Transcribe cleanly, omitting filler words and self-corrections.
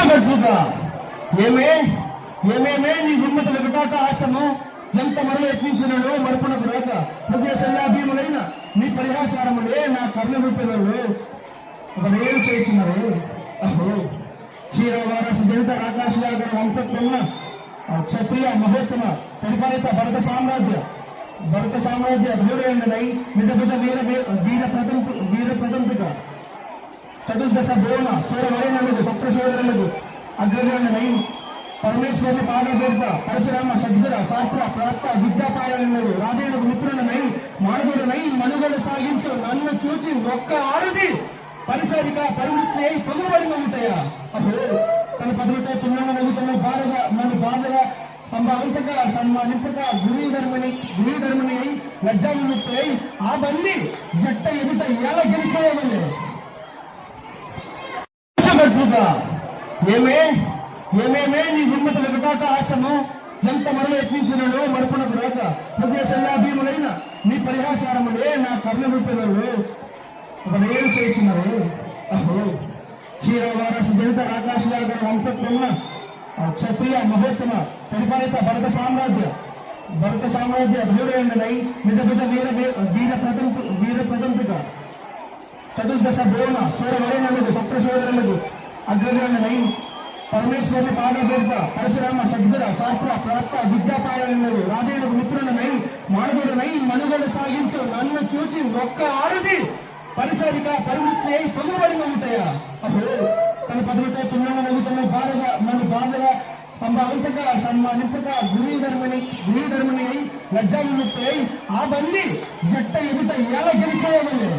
ఇచ్చినట్లుగా ఏమే ఏమేమే నీ ఉన్నత వికటాట ఆశను ఎంత మరల యత్నించినను మరుపునకు రాక ప్రజల శల్యాభీములైన నీ పరిహాసారములే నా కర్ణ రూపంలో ఒక వేరు చేసినారు. అహో క్షీరవారస జనిత ఆకాశవాగర వంశత్వన్న క్షత్రియ మహోత్తమ పరిపాలిత భరత సామ్రాజ్య ధూరేంద్రై నిజ భుజ వీర ప్రకంపిక చతుర్దశ భువన సూరవరేణులకు సప్తశోధరులకు అగ్రజనై పరమేశ్వరుని పాదపేర్త పరశురామ సద్గుర శాస్త్ర ప్రాప్త విద్యాపాయనుడు రాధేయుడు మిత్రులనై మానవులనై మనుగడ సాగించు నన్ను చూచి ఒక్క ఆడది పరిచారిక పరివృత్తి అయి పొగుబడిగా ఉంటాయా? అహో తన పదవితో తున్నమ నవ్వుతున్న నన్ను బాధగా సంభావింపక సన్మానింపక గురుధర్మని అయి లజ్జా విముక్తి అయి ఆ బండి జట్ట ఎదుట ఎలా గెలిచేయమని ఏమేమే నీ ఉన్నత వికటాట ఆశను ఎంత మరల యత్నించినను మరుపునకు రాక ప్రజల శల్యాభీములైన నీ పరిహాసారములే నా కర్ణ రూపంలో ఒక వేరు చేసినారు. అహో క్షీరవారస జనిత ఆకాశవాగర వంశత్వన్న క్షత్రియ మహోత్తమ పరిపాలిత భరత సామ్రాజ్య ధూరేంద్రై నిజ భుజ వీర ప్రకంపిక చతుర్దశ భువన సూరవరేణులకు సప్తశోధరులకు అగ్రజనై పరమేశ్వరుని పాదపేర్త పరశురామ సద్గుర శాస్త్ర ప్రాప్త విద్యాపాయనుడు రాధేయుడు మిత్రులనై మానవులనై మనుగడ సాగించు నన్ను చూచి ఒక్క ఆడది పరిచారిక పరివృత్తి అయి పొగుబడిగా ఉంటాయా? అహో తన పదవితో తున్నమ నవ్వుతున్న నన్ను బాధగా సంభావింపక సన్మానింపక గురుధర్మని అయి లజ్జా విముక్తి అయి ఆ బండి జట్ట ఎదుట ఎలా గెలిచేయమని